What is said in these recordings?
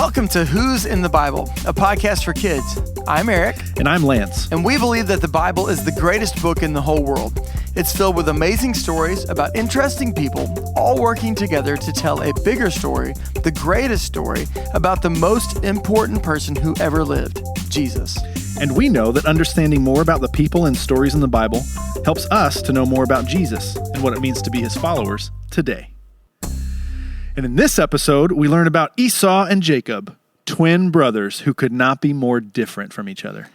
Welcome to Who's in the Bible, a podcast for kids. I'm Eric. And I'm Lance. And we believe that the Bible is the greatest book in the whole world. It's filled with amazing stories about interesting people, all working together to tell a bigger story, the greatest story, about the most important person who ever lived, Jesus. And we know that understanding more about the people and stories in the Bible helps us to know more about Jesus and what it means to be his followers today. And in this episode, we learn about Esau and Jacob, twin brothers who could not be more different from each other.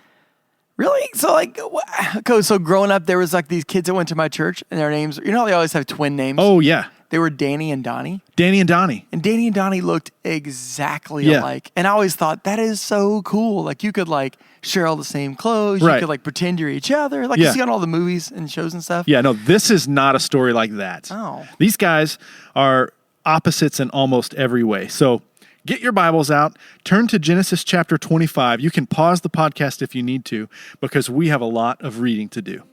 Really? So growing up, there was like these kids that went to my church, and their names, you know how they always have twin names? Oh, yeah. They were Danny and Donnie. Danny and Donnie. And Danny and Donnie looked exactly alike. And I always thought, that is so cool. Like, you could, like, share all the same clothes. Right. You could, like, pretend you're each other. Like, you see on all the movies and shows and stuff. Yeah, no, this is not a story like that. Oh. These guys are opposites in almost every way. So get your Bibles out, turn to Genesis chapter 25. You can pause the podcast if you need to, because we have a lot of reading to do.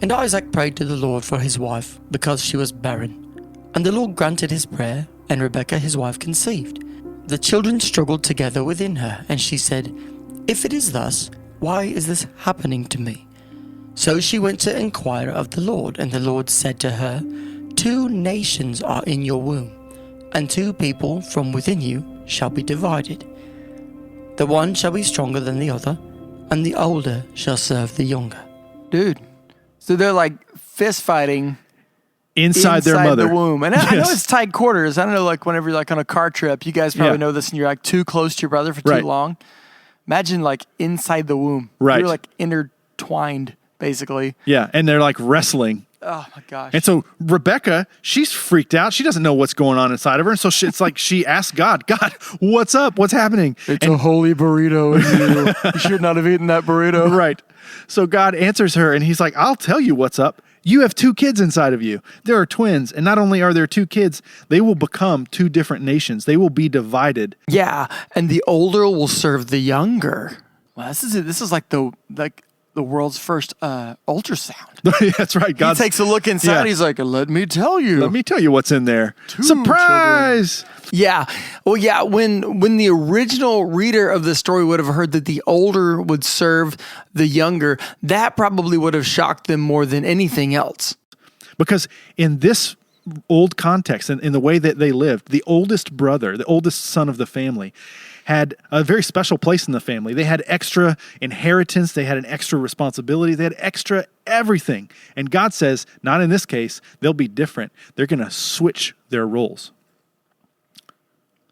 And Isaac prayed to the Lord for his wife, because she was barren. And the Lord granted his prayer, and Rebekah his wife conceived. The children struggled together within her, and she said, "If it is thus, why is this happening to me?" So she went to inquire of the Lord, and the Lord said to her, "Two nations are in your womb, and two people from within you shall be divided. The one shall be stronger than the other, and the older shall serve the younger." Dude. So they're like fist fighting Inside their mother. the womb. And I know it's tight quarters. I don't know, like whenever you're like on a car trip, you guys probably know this and you're like too close to your brother for too long. Imagine like inside the womb. Right. You're like intertwined, basically. Yeah, and they're like wrestling. Oh my gosh. And so Rebekah, she's freaked out. She doesn't know what's going on inside of her. And so it's like she asks God, what's up? What's happening? It's a holy burrito in you. You should not have eaten that burrito. Right. So God answers her and he's like, I'll tell you what's up. You have two kids inside of you. There are twins. And not only are there two kids, they will become two different nations. They will be divided. Yeah. And the older will serve the younger. Well, this is like the world's first ultrasound. That's right. God takes a look inside. Yeah. He's like, let me tell you what's in there. Surprise! Children. Yeah. Well, yeah. When the original reader of the story would have heard that the older would serve the younger, that probably would have shocked them more than anything else. Because in this old context and in the way that they lived, the oldest brother, the oldest son of the family, had a very special place in the family. They had extra inheritance. They had an extra responsibility. They had extra everything. And God says, not in this case, they'll be different. They're going to switch their roles.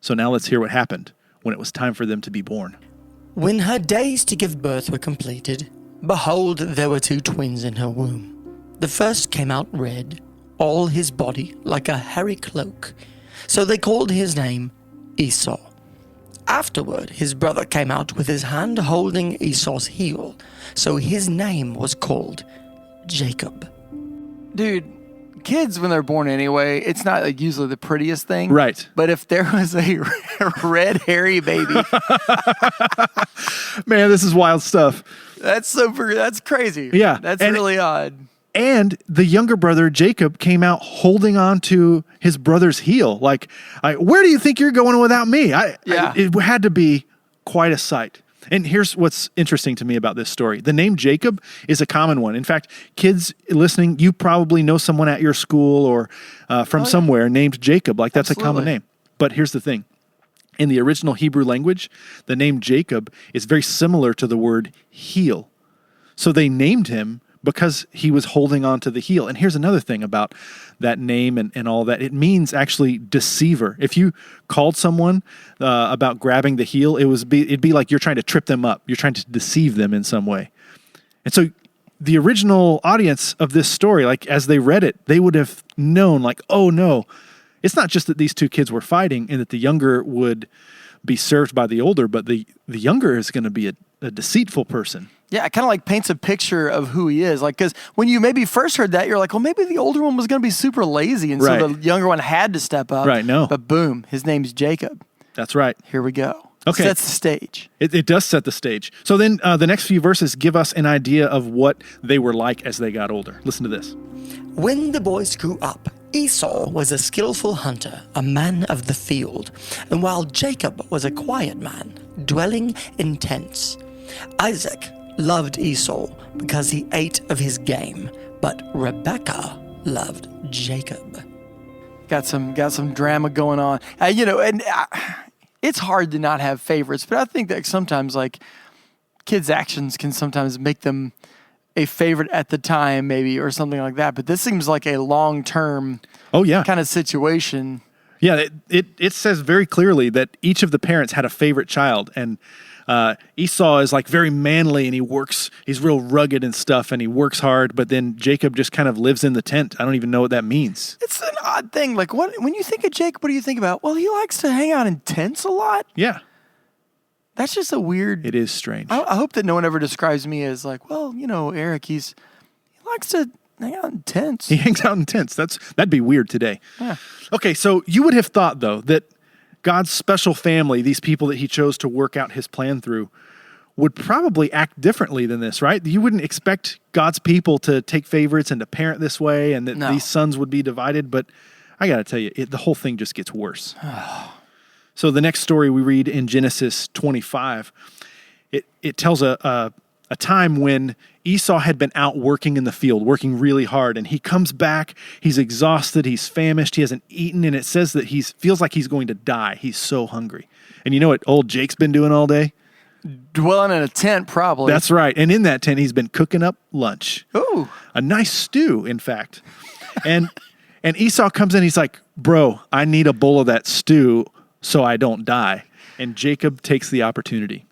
So now let's hear what happened when it was time for them to be born. When her days to give birth were completed, behold, there were two twins in her womb. The first came out red, all his body like a hairy cloak. So they called his name Esau. Afterward, his brother came out with his hand holding Esau's heel, so his name was called Jacob. Dude, kids, when they're born anyway, it's not like usually the prettiest thing. Right. But if there was a red, hairy baby. Man, this is wild stuff. That's crazy. Yeah. That's really odd. And the younger brother, Jacob, came out holding on to his brother's heel. Like, where do you think you're going without me? It had to be quite a sight. And here's what's interesting to me about this story. The name Jacob is a common one. In fact, kids listening, you probably know someone at your school or from somewhere named Jacob. Like, that's Absolutely. A common name. But here's the thing. In the original Hebrew language, the name Jacob is very similar to the word heel. So they named him because he was holding on to the heel. And here's another thing about that name and all that. It means actually deceiver. If you called someone about grabbing the heel, it'd be like you're trying to trip them up. You're trying to deceive them in some way. And so the original audience of this story, like as they read it, they would have known like, oh no, it's not just that these two kids were fighting and that the younger would be served by the older, but the younger is going to be a deceitful person. Yeah, it kind of like paints a picture of who he is. Like, because when you maybe first heard that, you're like, well, maybe the older one was going to be super lazy, and so the younger one had to step up. Right, no. But boom, his name's Jacob. That's right. Here we go. Okay. Sets the stage. It does set the stage. So then the next few verses give us an idea of what they were like as they got older. Listen to this. When the boys grew up, Esau was a skillful hunter, a man of the field, and while Jacob was a quiet man, dwelling in tents. Isaac loved Esau because he ate of his game, but Rebekah loved Jacob. Got some drama going on. It's hard to not have favorites, but I think that sometimes like kids' actions can sometimes make them a favorite at the time, maybe, or something like that. But this seems like a long-term kind of situation. Yeah, it says very clearly that each of the parents had a favorite child, and Esau is like very manly, and he's real rugged and stuff, and he works hard, but then Jacob just kind of lives in the tent. I don't even know what that means. It's an odd thing. Like, when you think of Jacob, what do you think about? Well, he likes to hang out in tents a lot. Yeah. That's just a weird... It is strange. I hope that no one ever describes me as like, well, Eric, he likes to hang out in tents. He hangs out in tents. That'd be weird today. Yeah. Okay, so you would have thought, though, that God's special family, these people that he chose to work out his plan through, would probably act differently than this, right? You wouldn't expect God's people to take favorites and to parent this way and that these sons would be divided, but I got to tell you, the whole thing just gets worse. So the next story we read in Genesis 25, it tells a time when Esau had been out working in the field, working really hard, and he comes back, he's exhausted, he's famished, he hasn't eaten, and it says that he feels like he's going to die. He's so hungry. And you know what old Jake's been doing all day? Dwelling in a tent, probably. That's right. And in that tent, he's been cooking up lunch. Ooh. A nice stew, in fact. And Esau comes in, he's like, bro, I need a bowl of that stew so I don't die. And Jacob takes the opportunity.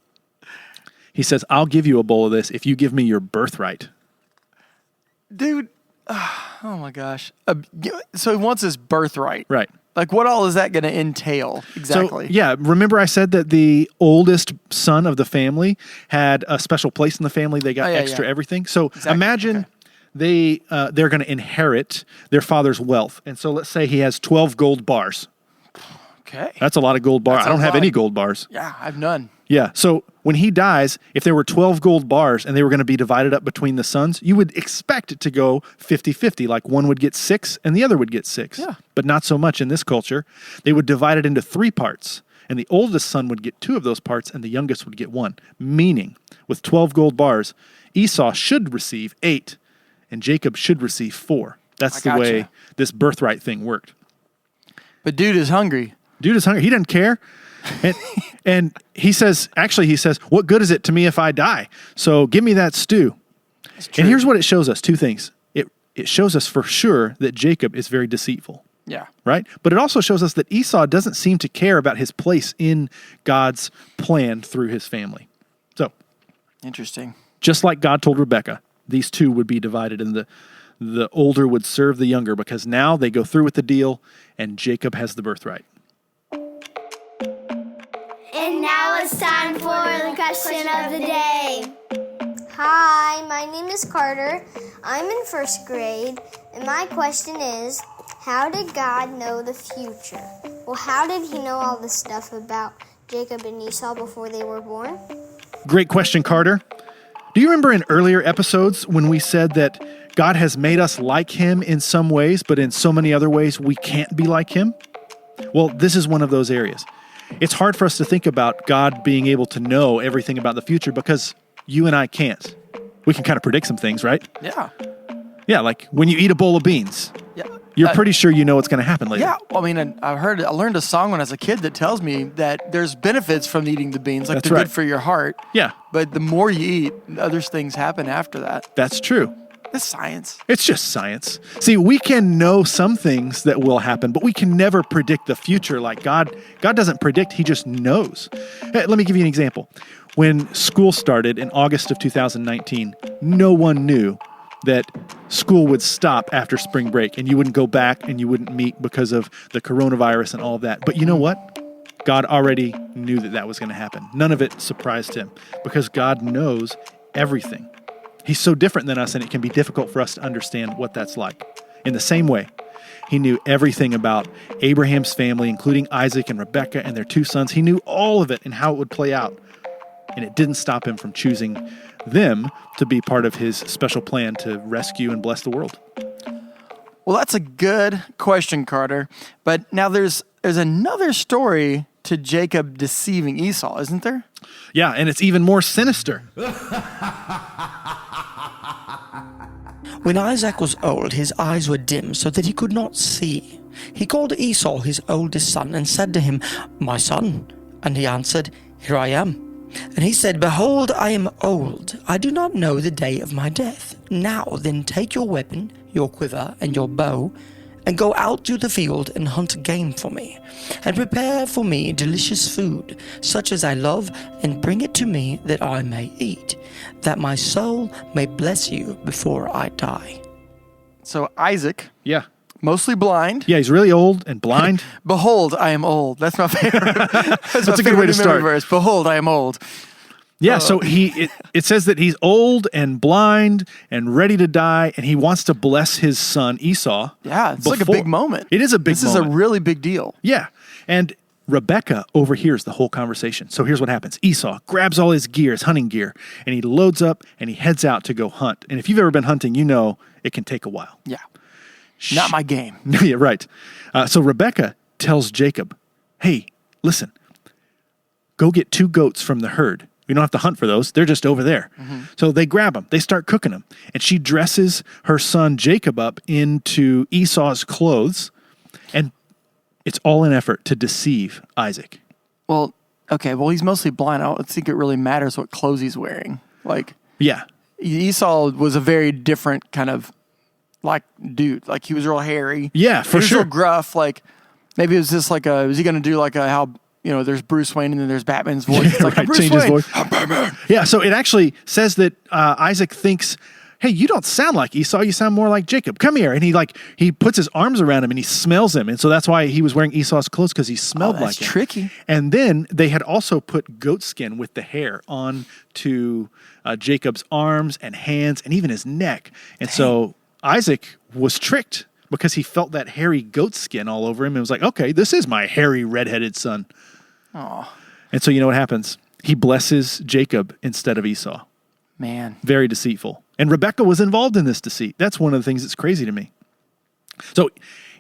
He says, I'll give you a bowl of this if you give me your birthright. Dude, oh my gosh. So he wants his birthright. Right. Like, what all is that going to entail exactly? So, yeah, remember I said that the oldest son of the family had a special place in the family. They got extra everything. So imagine they're going to inherit their father's wealth. And so let's say he has 12 gold bars. Okay. That's a lot of gold bars. I don't have any gold bars. Yeah, I have none. Yeah. So when he dies, if there were 12 gold bars and they were going to be divided up between the sons, you would expect it to go 50-50, like one would get 6 and the other would get 6. Yeah. But not so much in this culture. They would divide it into 3 parts, and the oldest son would get 2 of those parts and the youngest would get 1. Meaning, with 12 gold bars, Esau should receive 8 and Jacob should receive 4. That's the way this birthright thing worked. But dude is hungry. He doesn't care. And he says, what good is it to me if I die? So give me that stew. And here's what it shows us, 2 things. It shows us for sure that Jacob is very deceitful. Yeah. Right? But it also shows us that Esau doesn't seem to care about his place in God's plan through his family. So. Interesting. Just like God told Rebekah, these 2 would be divided and the older would serve the younger because now they go through with the deal and Jacob has the birthright. And now it's time for the question of the day. Hi, my name is Carter. I'm in 1st grade, and my question is, how did God know the future? Well, how did he know all this stuff about Jacob and Esau before they were born? Great question, Carter. Do you remember in earlier episodes when we said that God has made us like him in some ways, but in so many other ways we can't be like him? Well, this is one of those areas. It's hard for us to think about God being able to know everything about the future because you and I can't. We can kind of predict some things, right? Yeah. Yeah, like when you eat a bowl of beans, you're pretty sure you know what's going to happen later. Yeah, well, I mean, I learned a song when I was a kid that tells me that there's benefits from eating the beans, like they're good for your heart. Yeah. But the more you eat, other things happen after that. That's true. It's science. It's just science. See, we can know some things that will happen, but we can never predict the future like God. God doesn't predict, he just knows. Hey, let me give you an example. When school started in August of 2019, no one knew that school would stop after spring break and you wouldn't go back and you wouldn't meet because of the coronavirus and all of that. But you know what? God already knew that was going to happen. None of it surprised him because God knows everything. He's so different than us, and it can be difficult for us to understand what that's like. In the same way, he knew everything about Abraham's family, including Isaac and Rebekah and their 2 sons. He knew all of it and how it would play out. And it didn't stop him from choosing them to be part of his special plan to rescue and bless the world. Well, that's a good question, Carter. But now there's another story to Jacob deceiving Esau, isn't there? Yeah, and it's even more sinister. When Isaac was old, his eyes were dim so that he could not see. He called Esau his oldest son and said to him, "My son." And he answered, "Here I am." And he said, "Behold, I am old. I do not know the day of my death. Now then take your weapon, your quiver, and your bow, and go out to the field and hunt game for me, and prepare for me delicious food, such as I love, and bring it to me that I may eat, that my soul may bless you before I die." So Isaac, Yeah. mostly blind. Yeah, he's really old and blind. Behold, I am old. That's my favorite. That's a good way to start. Verse. Behold, I am old. Yeah, so it says that he's old and blind and ready to die, and he wants to bless his son Esau. Yeah, it's like a big moment. It is a big moment. This is a really big deal. Yeah, and Rebekah overhears the whole conversation. So here's what happens. Esau grabs all his gear, his hunting gear, and he loads up and he heads out to go hunt. And if you've ever been hunting, you know it can take a while. Yeah. Not my game. Yeah, right. So Rebekah tells Jacob, "Hey, listen, go get 2 goats from the herd. We don't have to hunt for those. They're just over there." Mm-hmm. So they grab them. They start cooking them. And she dresses her son Jacob up into Esau's clothes. And it's all an effort to deceive Isaac. Well, okay. Well, he's mostly blind. I don't think it really matters what clothes he's wearing. Like, Yeah. Esau was a very different kind of like dude. Like he was real hairy. Yeah, for he was sure. real gruff. Like maybe it was just like was he going to do like how, there's Bruce Wayne and then there's Batman's voice. It's like, right, Bruce change Wayne. his voice. I'm Batman. Yeah, so it actually says that Isaac thinks, "Hey, you don't sound like Esau. You sound more like Jacob. Come here." And he puts his arms around him and he smells him. And so that's why he was wearing Esau's clothes, because he smelled like him. That's tricky. And then they had also put goat skin with the hair on to Jacob's arms and hands and even his neck. And so Isaac was tricked because he felt that hairy goat skin all over him and was like, "Okay, this is my hairy redheaded son." Oh, And so you know what happens? He blesses Jacob instead of Esau. man. Very deceitful. And Rebekah was involved in this deceit. That's one of the things that's crazy to me. So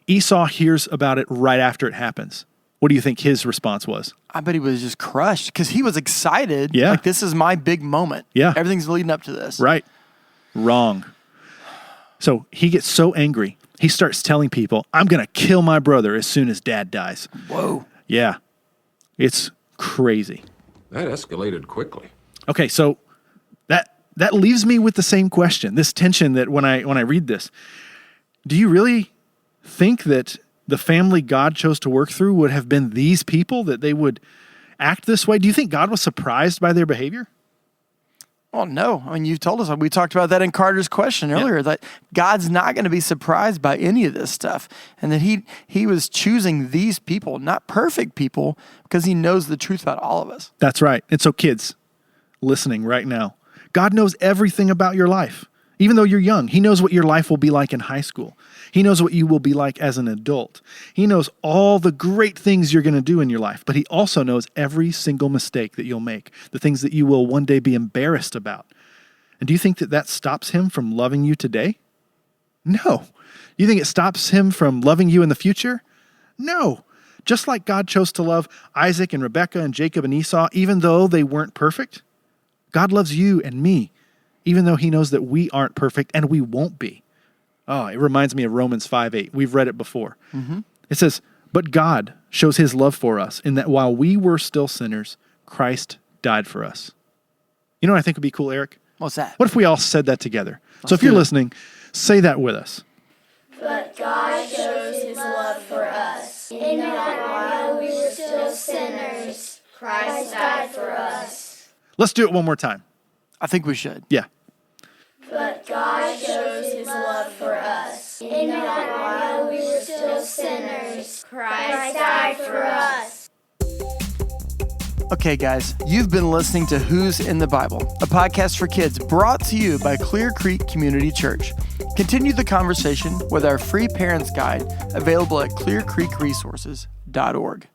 Esau hears about it right after it happens. What do you think his response was? I bet he was just crushed because he was excited. Yeah. Like, this is my big moment. Yeah. Everything's leading up to this. Right. Wrong. So he gets so angry, he starts telling people, "I'm going to kill my brother as soon as Dad dies." Whoa. Yeah. It's crazy. That escalated quickly. Okay, so that leaves me with the same question, this tension that when I read this. Do you really think that the family God chose to work through would have been these people, that they would act this way? Do you think God was surprised by their behavior? Well, no. I mean, you've told us, we talked about that in Carter's question earlier, that God's not going to be surprised by any of this stuff. And that he was choosing these people, not perfect people, because he knows the truth about all of us. That's right. And so kids listening right now, God knows everything about your life. Even though you're young, he knows what your life will be like in high school. He knows what you will be like as an adult. He knows all the great things you're going to do in your life, but he also knows every single mistake that you'll make, the things that you will one day be embarrassed about. And do you think that stops him from loving you today? No. You think it stops him from loving you in the future? No. Just like God chose to love Isaac and Rebekah and Jacob and Esau, even though they weren't perfect, God loves you and me, even though he knows that we aren't perfect and we won't be. Oh, it reminds me of Romans 5:8. We've read it before. Mm-hmm. It says, "But God shows his love for us in that while we were still sinners, Christ died for us." You know what I think would be cool, Eric? What's that? What if we all said that together? So if you're listening, say that with us. But God shows his love for us, in that while we were still sinners, Christ died for us. Let's do it one more time. I think we should. Yeah. But God shows his love for us, in that while we were still sinners, Christ died for us. Okay, guys, you've been listening to Who's in the Bible, a podcast for kids brought to you by Clear Creek Community Church. Continue the conversation with our free parents guide available at clearcreekresources.org.